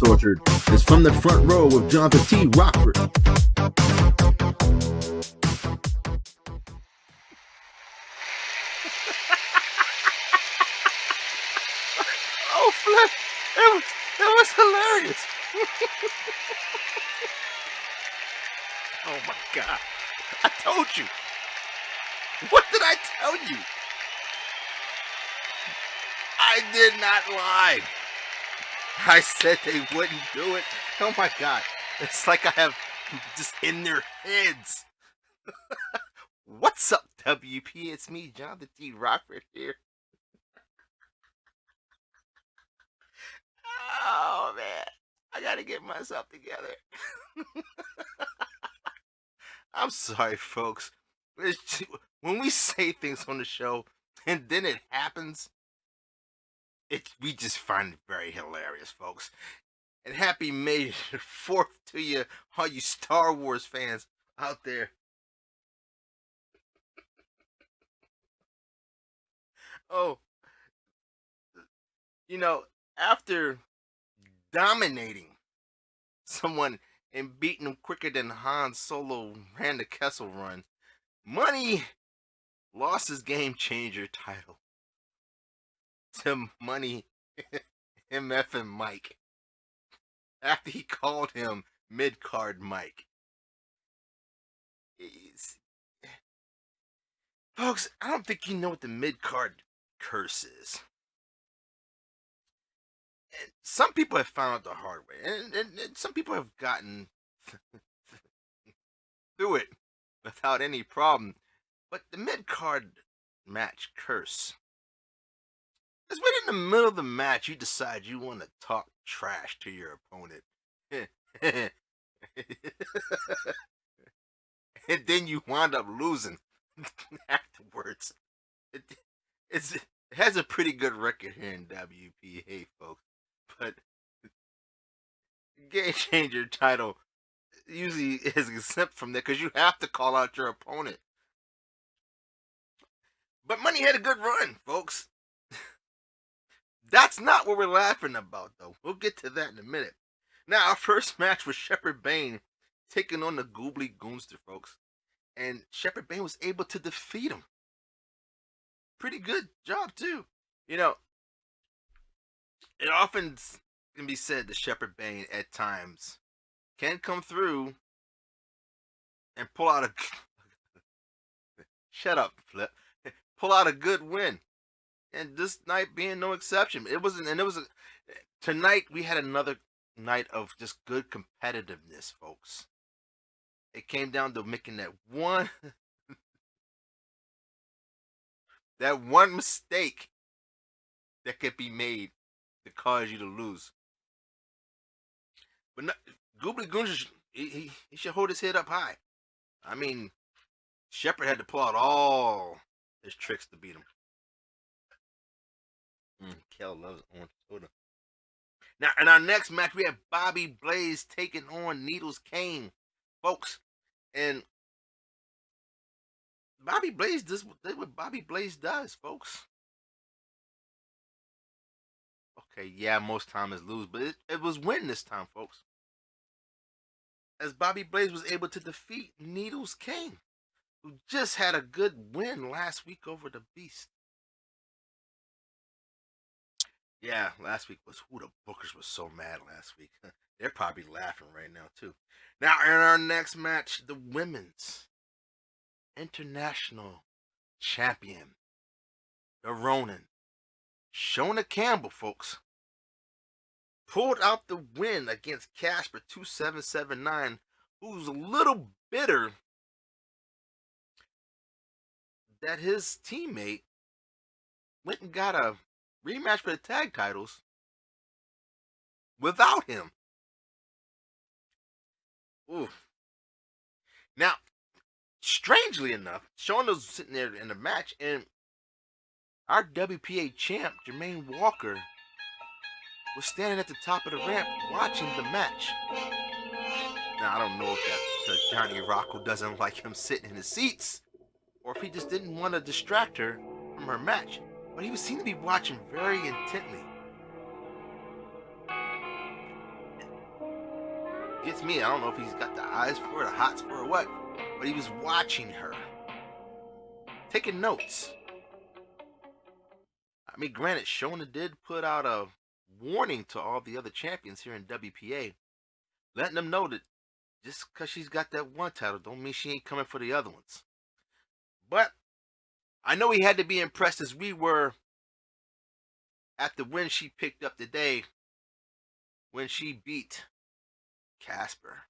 Orchard is From the Front Row with Johnathan T. Rokford. Oh, Flip! It was hilarious! Oh my God! I told you! What did I tell you? I did not lie! I said they wouldn't do it. Oh my God! It's like I have just in their heads. What's up, WP? It's me, Johnathan T. Rokford here. Oh man, I gotta get myself together. I'm sorry, folks. When we say things on the show and then it happens, we just find it very hilarious, folks. And happy May 4th to you, all you Star Wars fans out there. Oh, after dominating someone and beating them quicker than Han Solo ran the Kessel Run, Money lost his Game Changer title to Money MF and Mike after he called him Mid-Card Mike. Folks, I don't think you know what the mid-card curse is. And some people have found out the hard way, and some people have gotten through it without any problem. But the mid-card match curse is when in the middle of the match you decide you want to talk trash to your opponent. And then you wind up losing afterwards. It has a pretty good record here in WPA, folks. But Game Changer title usually is exempt from that because you have to call out your opponent. But Money had a good run, folks. That's not what we're laughing about, though. We'll get to that in a minute. Now, our first match was Shepard Bane taking on the Goobly Goonster, folks. And Shepard Bane was able to defeat him. Pretty good job, too. It often can be said that Shepard Bane, at times, can come through and pull out a... Shut up, Flip. Pull out a good win. And this night being no exception. Tonight we had another night of just good competitiveness, folks. It came down to making that one mistake that could be made to cause you to lose. But Goobly Goonster, he should hold his head up high. I mean, Shepard had to pull out all his tricks to beat him. Kel loves orange soda. Now, in our next match, we have Bobby Blaze taking on Needles Kane, folks. And Bobby Blaze does what Bobby Blaze does, folks. Okay, yeah, most times it's lose, but it was win this time, folks. As Bobby Blaze was able to defeat Needles Kane, who just had a good win last week over the Beast. Yeah, last week was the bookers were so mad last week. They're probably laughing right now too. Now in our next match, the women's international champion, the Ronin, Shona Campbell, folks, pulled out the win against Casper 2779, who's a little bitter that his teammate went and got a rematch for the tag titles without him. Oof. Now, strangely enough, Shauna's sitting there in the match, and our WPA champ, Jermaine Walker, was standing at the top of the ramp watching the match. Now, I don't know if that's because Johnny Rocco doesn't like him sitting in the seats, or if he just didn't want to distract her from her match. But he seemed to be watching very intently. gets me. I don't know if he's got the eyes for it, the hots for it, or what, but he was watching her, taking notes. I mean, granted, Shona did put out a warning to all the other champions here in WPA, letting them know that just because she's got that one title don't mean she ain't coming for the other ones. But I know he had to be impressed as we were at the win she picked up today when she beat Casper.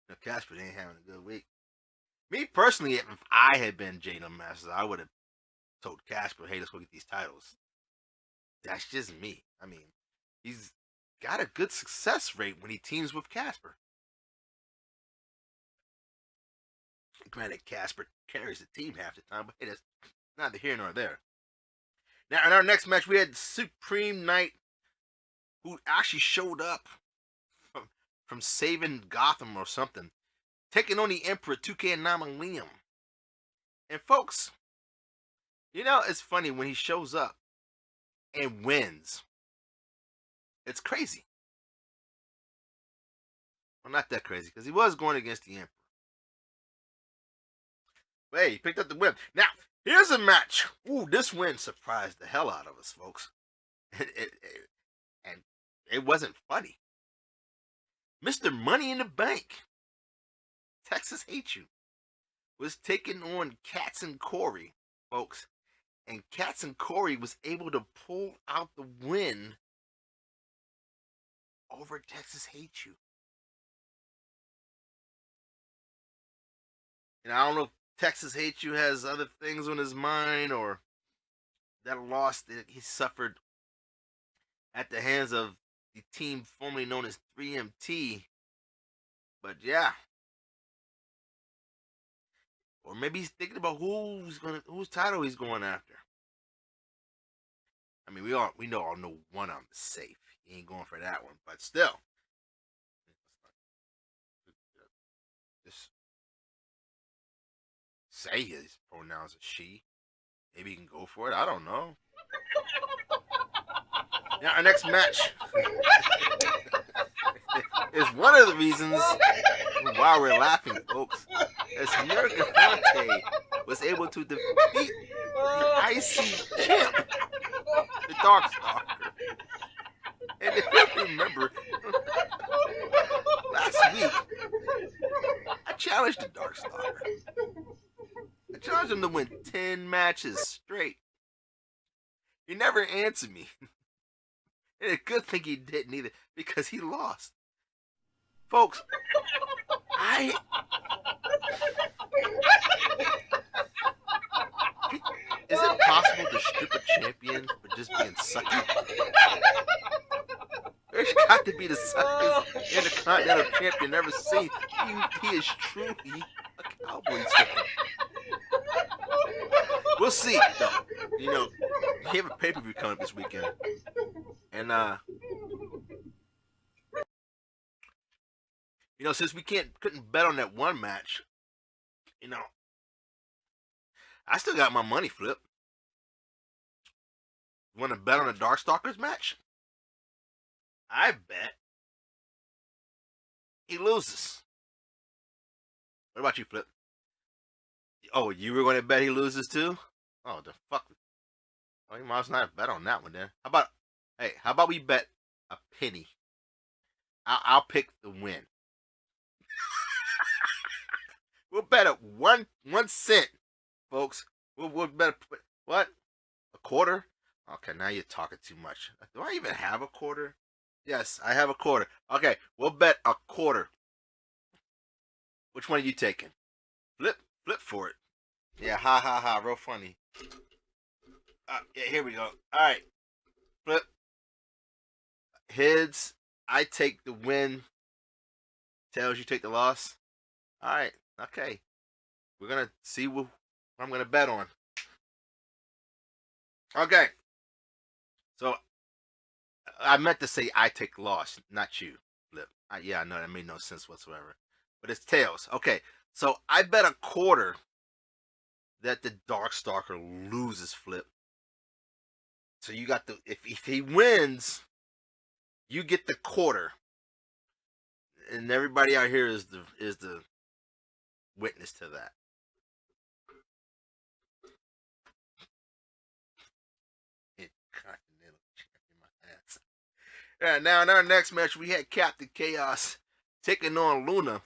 Now, Casper ain't having a good week. Me personally, if I had been Jada Masters, I would have told Casper, hey, let's go get these titles. That's just me. I mean, he's got a good success rate when he teams with Casper. Granted, Casper carries the team half the time, but hey, that's neither here nor there. Now, in our next match, we had Supreme Knight, who actually showed up from saving Gotham or something, taking on the Emperor 2K and Liam. And folks, you know, it's funny when he shows up and wins. It's crazy. Well, not that crazy, because he was going against the Emperor. But hey, he picked up the win. Now, here's a match. Ooh, this win surprised the hell out of us, folks. And it wasn't funny. Mr. Money in the Bank, Texas Hate You, was taking on Katz and Corey, folks. And Katz and Corey was able to pull out the win over Texas Hate You. And I don't know if Texas Hate You has other things on his mind, or that loss that he suffered at the hands of the team formerly known as 3MT. But yeah. Or maybe he's thinking about whose title he's going after. I mean, we all know one of them is safe. He ain't going for that one, but still. Just say his pronouns are she. Maybe he can go for it. I don't know. Now, our next match is one of the reasons why we're laughing, folks. As Johnathan was able to defeat the IC champ, the Darkstalker. And if you remember, last week, I challenged the Darkstalker. I challenged him to win 10 matches straight. He never answered me. And a good thing he didn't either, because he lost. Folks, is it possible to strip a champion for just being sucky? There's got to be the suckiest Intercontinental champion ever seen. He is truly a Cowboys fan. We'll see, though. You know, he have a pay-per-view coming up this weekend. And, you know, since we couldn't bet on that one match, you know, I still got my money flipped. You want to bet on the Darkstalkers match? I bet he loses. What about you, Flip? Oh, you were going to bet he loses too? Oh, the fuck. Oh, you must not bet on that one then. How about we bet a penny? I'll pick the win. We'll bet at 1 cent, folks. We'll bet what? A quarter? Okay, now you're talking too much. Do I even have a quarter? Yes, I have a quarter. Okay, we'll bet a quarter. Which one are you taking? Flip for it. Yeah, ha ha ha, real funny. Yeah, here we go. All right, Flip. Heads, I take the win. Tails, you take the loss. All right, okay. We're gonna see what I'm gonna bet on. Okay. So I meant to say I take loss, not you, Flip. Yeah, I know that made no sense whatsoever. But it's tails. Okay, so I bet a quarter that the Darkstalker loses, Flip. So you got if he wins, you get the quarter. And everybody out here is the witness to that. Continental champion, my ass. Yeah, now in our next match, we had Captain Chaos taking on Luna.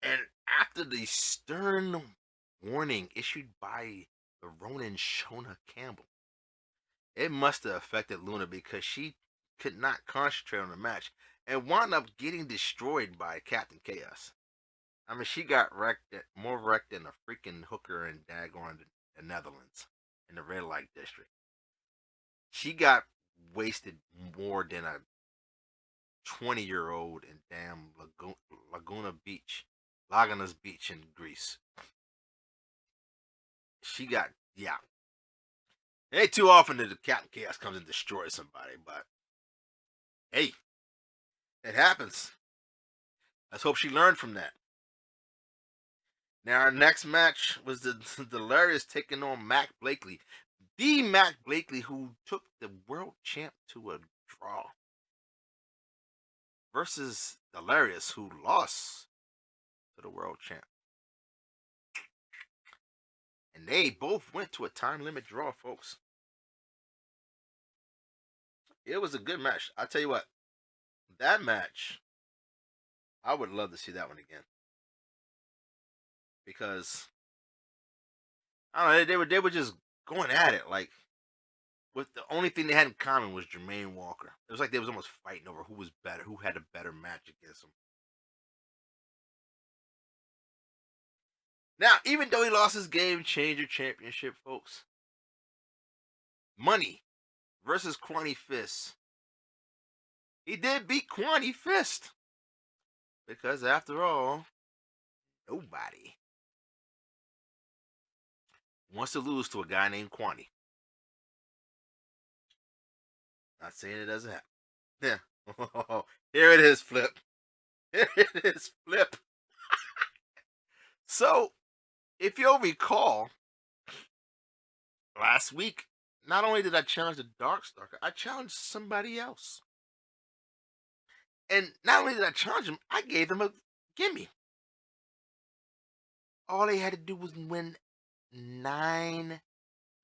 And after the stern warning issued by the Ronin Shona Campbell, it must have affected Luna because she could not concentrate on the match and wound up getting destroyed by Captain Chaos. I mean, she got wrecked, more wrecked than a freaking hooker in Dagon, the Netherlands, in the red light district. She got wasted more than a 20-year-old in damn Laguna Beach, Laguna Beach in Greece. She got, yeah. It ain't too often that the Captain Chaos comes and destroys somebody, but hey, it happens. Let's hope she learned from that. Now our next match was the Delirious taking on Mac Blakely. The Mac Blakely who took the world champ to a draw. Versus Delirious who lost to the world champ. And they both went to a time limit draw, folks. It was a good match. I'll tell you what. That match, I would love to see that one again. Because I don't know, they were just going at it like with the only thing they had in common was Jermaine Walker. It was like they was almost fighting over who was better, who had a better match against him. Now, even though he lost his game changer championship, folks, Money versus Quanny Fist. He did beat Quanny Fist. Because after all, nobody wants to lose to a guy named Quanny. Not saying it doesn't happen. Yeah. Here it is, Flip. Here it is, Flip. So, if you'll recall, last week, not only did I challenge the Darkstalker, I challenged somebody else. And not only did I challenge him, I gave them a gimme. All they had to do was win 9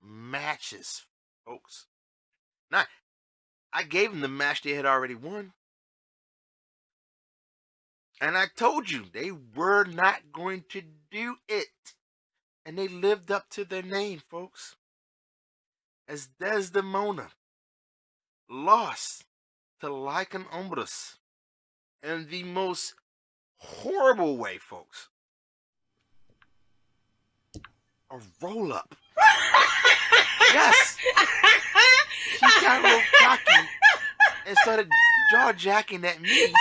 matches, folks. 9. I gave them the match they had already won. And I told you they were not going to do it. And they lived up to their name, folks. As Desdemona lost to Lycan Umbras in the most horrible way, folks. A roll-up. Yes! She got a little cocky and started jaw-jacking at me.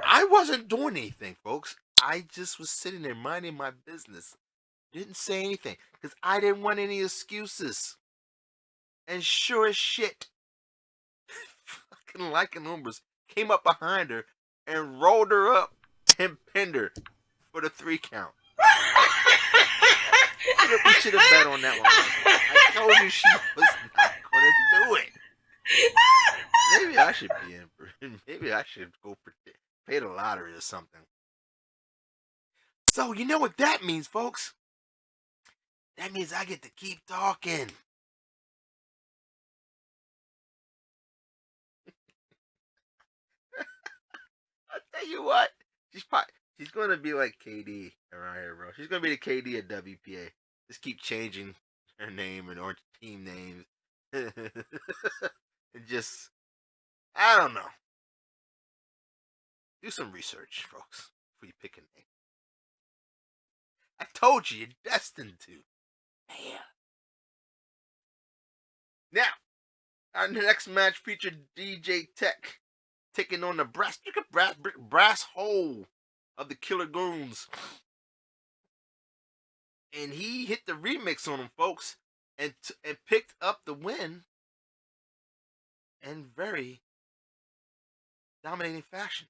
I wasn't doing anything, folks. I just was sitting there minding my business. Didn't say anything because I didn't want any excuses. And sure as shit, fucking Lycan Umbras came up behind her and rolled her up and pinned her for the 3 count. We should have bet on that one. I told you she was not going to do it. Maybe I should be in. Maybe I should go pay the lottery or something. So you know what that means, folks? That means I get to keep talking. I'll tell you what. She's going to be like KD around here, bro. She's going to be the KD at WPA. Just keep changing her name and or team names. And just, I don't know. Do some research, folks, before you pick a name. I told you, you're destined to. Man. Now, our next match featured DJ Tech taking on the brass hole of the Killer Goons. And he hit the remix on them, folks, and picked up the win in very dominating fashion.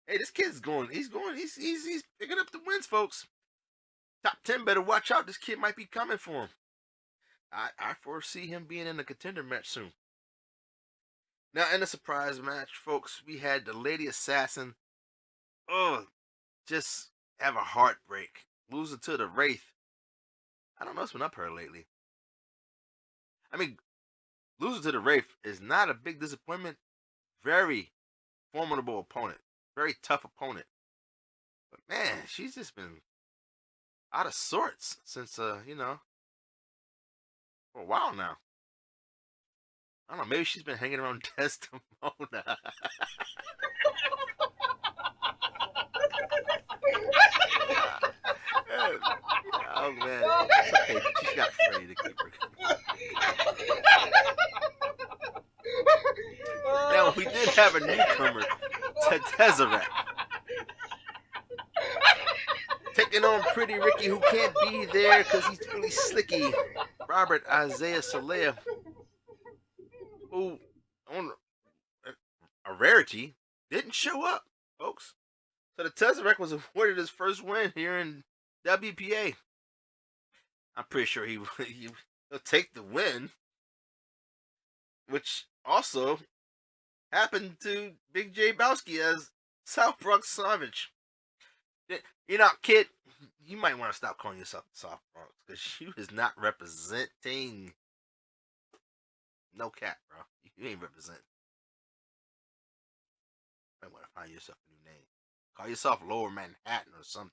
Hey, this kid's going. He's picking up the wins, folks. Top 10 better watch out. This kid might be coming for him. I foresee him being in a contender match soon. Now, in the surprise match, folks, we had the Lady Assassin. Oh, just have a heartbreak. Losing to the Wraith. I don't know what's been up her lately. I mean, losing to the Wraith is not a big disappointment. Very formidable opponent. Very tough opponent. But man, she's just been out of sorts since, for a while now. I don't know, maybe she's been hanging around Desdemona. Oh man, it's okay. She's got Freddy to keep her. Now we did have a newcomer, Tezzeret, taking on Pretty Ricky, who can't be there because he's really slicky. Robert Isaiah Saleh, who on a rarity didn't show up, folks. So the Tezzeret was awarded his first win here in WPA. I'm pretty sure he'll take the win, which also happened to Big J Bowski as South Bronx Savage. Kid, you might want to stop calling yourself South Bronx because you is not representing. No cap, bro. You ain't representing. You might want to find yourself a new name. Call yourself Lower Manhattan or something.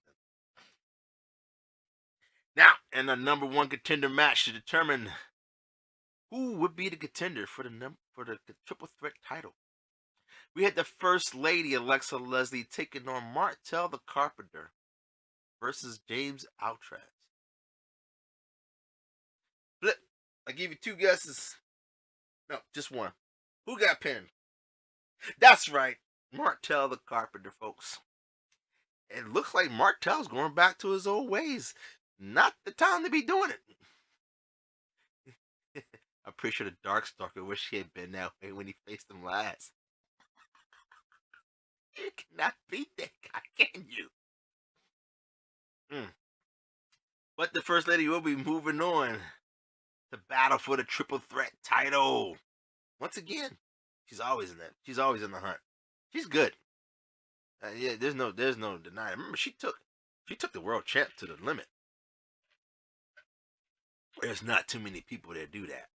Now, in the number one contender match to determine who would be the contender for the triple threat title, we had the First Lady Alexa Leslie taking on Martel the Carpenter versus James Outraz. Flip. I give you two guesses. No, just one. Who got pinned? That's right, Martel the Carpenter, folks. It looks like Martel's going back to his old ways. Not the time to be doing it. I'm pretty sure the Darkstalker wish he had been that way when he faced him last. You cannot beat that guy, can you? But the First Lady will be moving on to battle for the triple threat title. Once again, she's always in that. She's always in the hunt. She's good. Yeah, there's no denying. Remember, she took the world champ to the limit. There's not too many people that do that.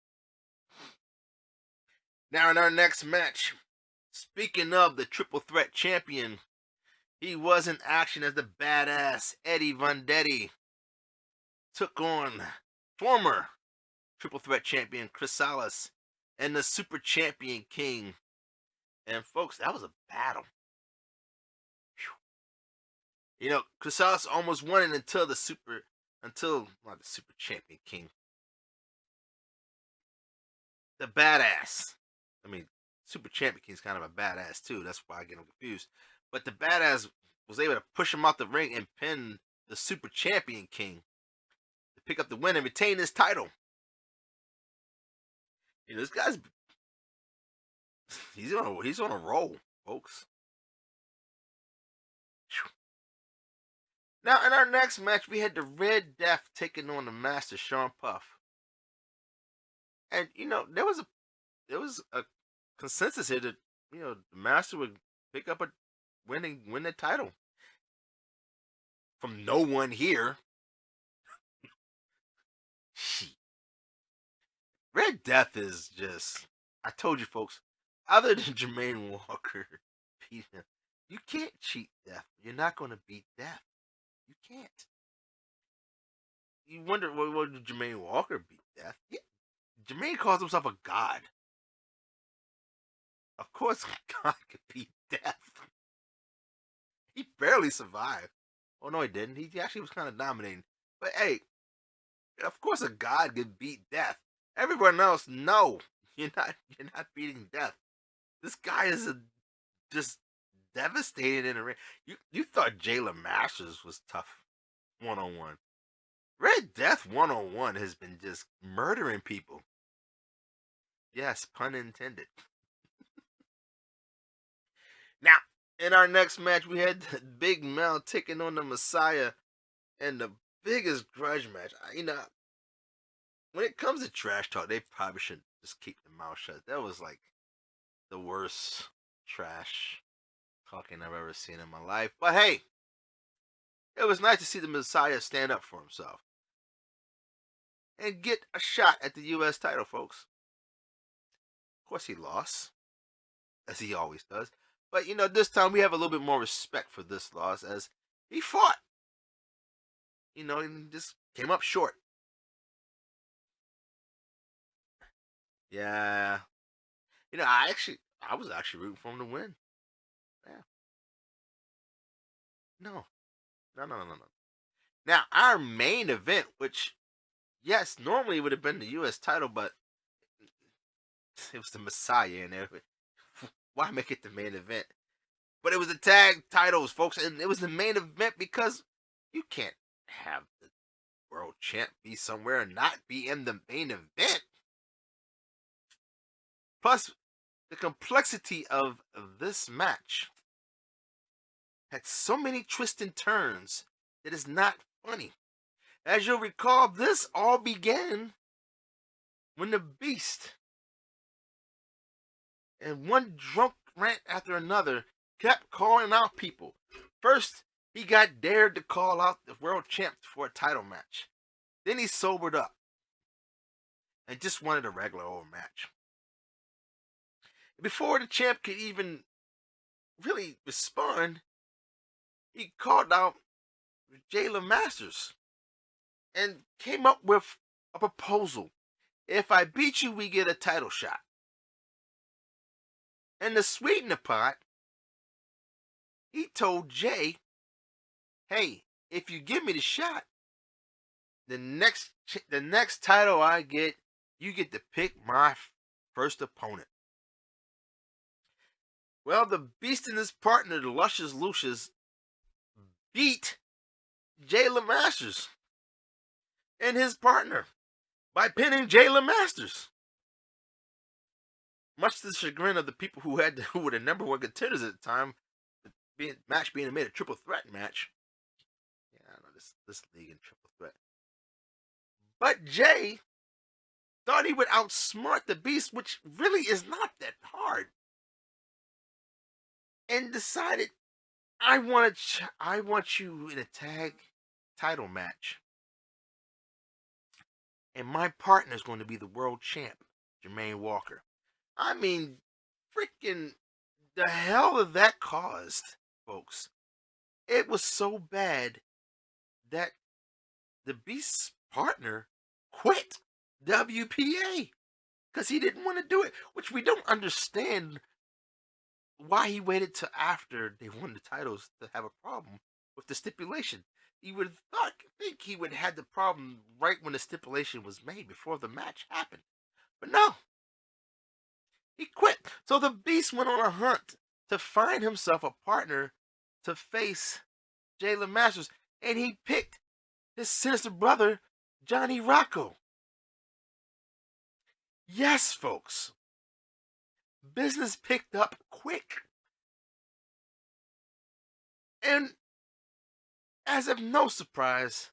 Now in our next match, speaking of the triple threat champion, he was in action as the badass Eddie Vendetti took on former triple threat champion Chrysalis and the super champion King. And folks, that was a battle. Chrysalis almost won it until the super champion King. The badass. I mean, Super Champion King's kind of a badass too. That's why I get him confused. But the badass was able to push him out the ring and pin the Super Champion King to pick up the win and retain his title. This guy's he's on a roll, folks. Now in our next match, we had the Red Death taking on the Master Sean Puff. And there was a consensus here that the Master would pick up win the title from no one here. Red Death is just, I told you folks, other than Jermaine Walker, you can't cheat Death. You're not going to beat Death. You can't. You wonder what did Jermaine Walker beat Death? Yeah. Jermaine calls himself a god. Of course, God could beat Death. He barely survived. Oh no, he didn't. He actually was kind of dominating. But hey, of course, a god could beat Death. Everyone else, no, you're not beating Death. This guy is just devastated in the ring. You thought Jayla Masters was tough 1-on-1. Red Death 1-on-1 has been just murdering people. Yes, pun intended. Now, in our next match, we had Big Mel taking on the Messiah and the biggest grudge match. When it comes to trash talk, they probably should just keep their mouth shut. That was like the worst trash talking I've ever seen in my life. But hey, it was nice to see the Messiah stand up for himself and get a shot at the U.S. title, folks. Of course, he lost, as he always does. But, this time we have a little bit more respect for this loss as he fought. And just came up short. Yeah. I was actually rooting for him to win. Yeah. No. No. Now, our main event, which, yes, normally would have been the U.S. title, but it was the Messiah in there. Why make it the main event? But it was the tag titles, folks, and it was the main event because you can't have the world champ be somewhere and not be in the main event. Plus, the complexity of this match had so many twists and turns that it's not funny. As you'll recall, this all began when the Beast and one drunk rant after another kept calling out people. First, he got dared to call out the world champ for a title match. Then he sobered up and just wanted a regular old match. Before the champ could even really respond, he called out Jayla Masters and came up with a proposal. If I beat you, we get a title shot. And to sweeten the pot, he told Jay, hey, if you give me the shot, the next title I get, you get to pick my first opponent. Well, the Beast and his partner, the Luscious Lucius, beat Jayla Masters and his partner by pinning Jayla Masters. Much to the chagrin of the people who were the number one contenders at the time, the match being made a triple threat match. Yeah, I know this league in triple threat. But Jay thought he would outsmart the Beast, which really is not that hard, and decided, I want you in a tag title match, and my partner is going to be the world champ, Jermaine Walker. I mean, freaking the hell that caused, folks. It was so bad that the Beast's partner quit WPA because he didn't want to do it, which we don't understand why he waited till after they won the titles to have a problem with the stipulation. You would think he would have had the problem right when the stipulation was made, before the match happened. But no. He quit. So the Beast went on a hunt to find himself a partner to face Jayla Masters. And he picked his sinister brother, Johnny Rocco. Yes, folks. Business picked up quick. And as of no surprise,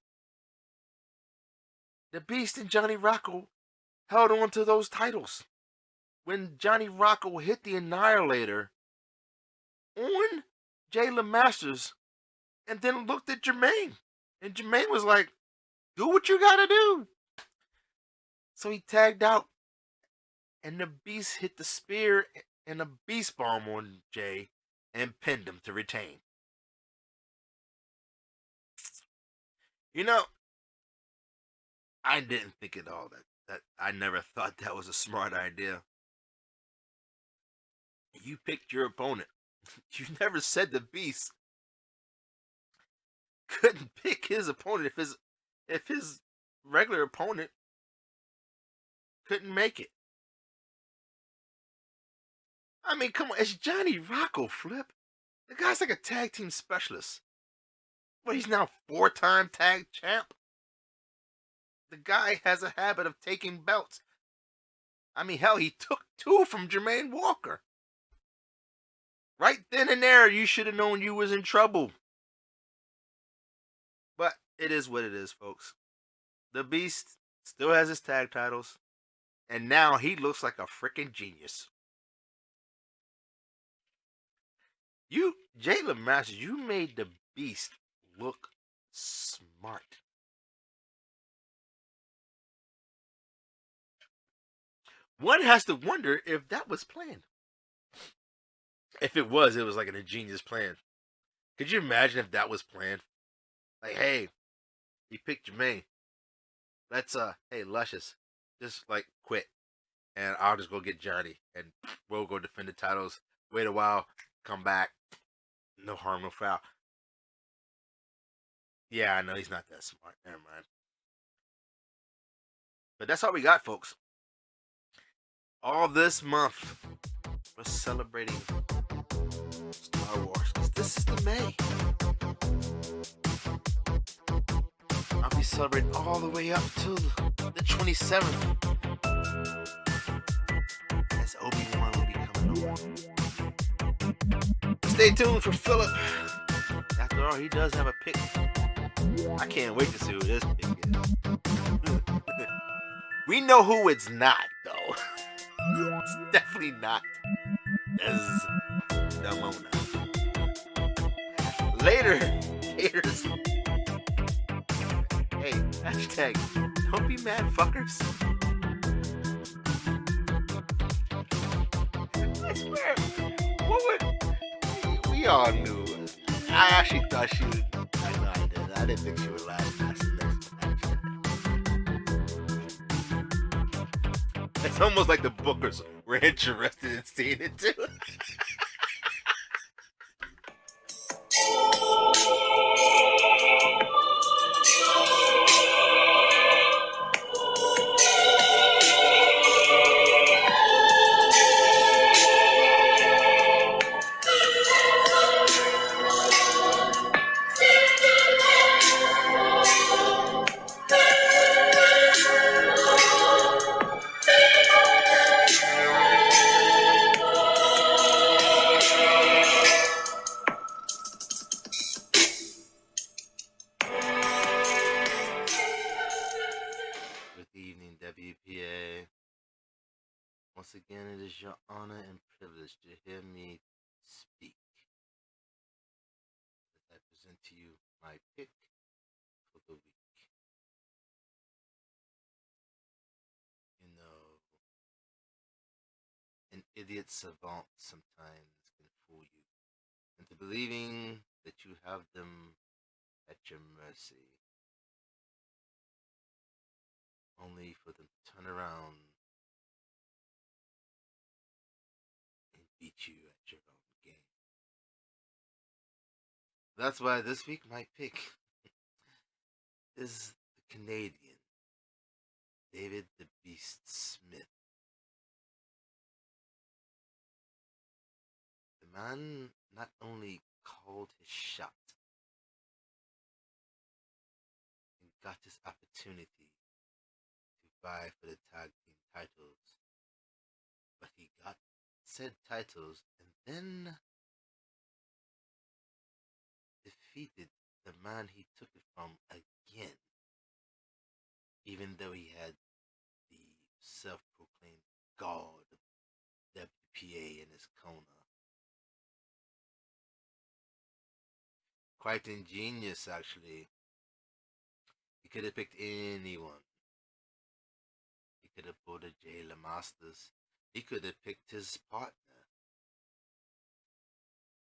the Beast and Johnny Rocco held on to those titles. When Johnny Rocco hit the Annihilator on Jayla Masters and then looked at Jermaine. And Jermaine was like, do what you gotta do. So he tagged out, and the Beast hit the spear and a Beast Bomb on Jay and pinned him to retain. I didn't think at all that I never thought that was a smart idea. You picked your opponent. You never said the Beast couldn't pick his opponent if his regular opponent couldn't make it. I mean, come on, it's Johnny Rocco, Flip. The guy's like a tag team specialist. But he's now 4-time tag champ. The guy has a habit of taking belts. I mean, hell, he took 2 from Jermaine Walker. Right then and there, you should have known you was in trouble. But it is what it is, folks. The Beast still has his tag titles. And now he looks like a freaking genius. Jalen Masters, you made the Beast look smart. One has to wonder if that was planned. If it was like an ingenious plan. Could you imagine if that was planned? Like, hey, you picked Jermaine. Let's hey Luscious, just like quit, and I'll just go get Johnny, and we'll go defend the titles. Wait a while, come back. No harm, no foul. Yeah, I know he's not that smart. Never mind. But that's all we got, folks. All this month, we're celebrating Star Wars. This is the May. I'll be celebrating all the way up till the 27th. As Obi-Wan will be coming on. Stay tuned for Philip. After all, he does have a pick. I can't wait to see who this pick is. We know who it's not, though. It's definitely not Desdemona. Later, haters. Hey, hashtag, don't be mad, fuckers. I swear, we all knew. I actually thought she would. I know I did. I didn't think she would last past the next match. It's almost like the bookers were interested in seeing it too. WPA. Once again, it is your honor and privilege to hear me speak. As I present to you my pick for the week. You know, an idiot savant sometimes can fool you into believing that you have them at your mercy, only for them to turn around and beat you at your own game. That's why this week my pick is the Canadian David the Beast Smith. The man not only called his shot and got his opportunity to vie for the tag team titles, but he got said titles and then defeated the man he took it from again, even though he had the self-proclaimed god of WPA in his corner. Quite ingenious, actually. He could have picked anyone. He could have pulled a Jayla Masters. He could have picked his partner.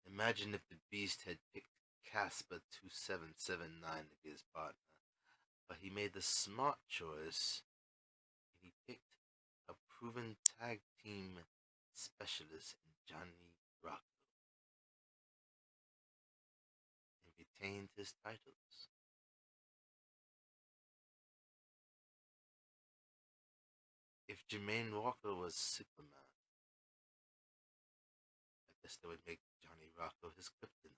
Imagine if the Beast had picked Casper 2779 to be his partner. But he made the smart choice. And he picked a proven tag team specialist in Johnny Rocco. And retained his titles. If Jermaine Walker was Superman, I guess they would make Johnny Rocco his kryptonite.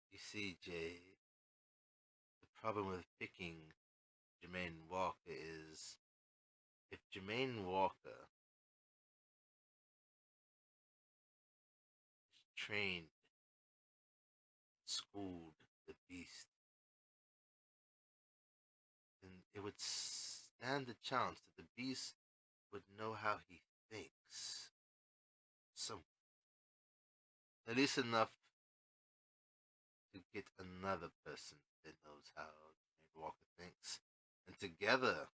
You see, Jay, the problem with picking Jermaine Walker is if Jermaine Walker is trained, schooled the Beast, then it would stand the chance that the Beast would know how he thinks. thinks some, at least enough to get another person that knows how Jermaine Walker thinks, and together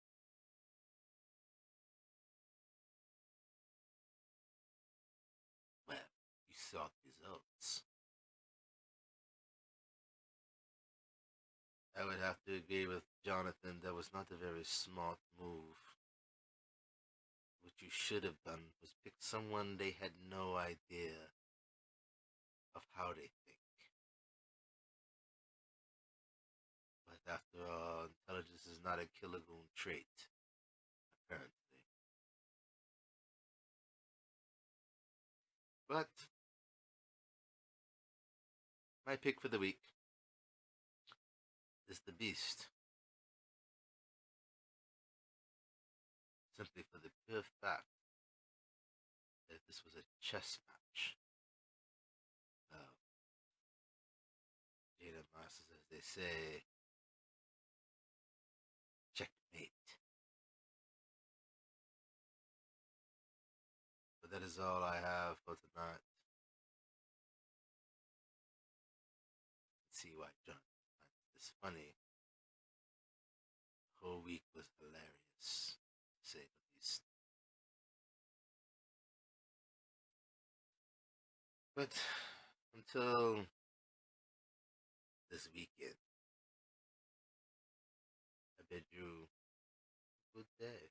well, you saw the results. I would have to agree with Johnathan. That was not a very smart move. What you should have done was pick someone they had no idea of how they think. But after all, intelligence is not a killer goon trait, apparently. But my pick for the week is the Beast. Simply for the pure fact that this was a chess match. Jada Masters, as they say, checkmate. But that is all I have for tonight. Let's see why John finds this funny. The whole week was hilarious, to say the least. But until this weekend, I bid you good day.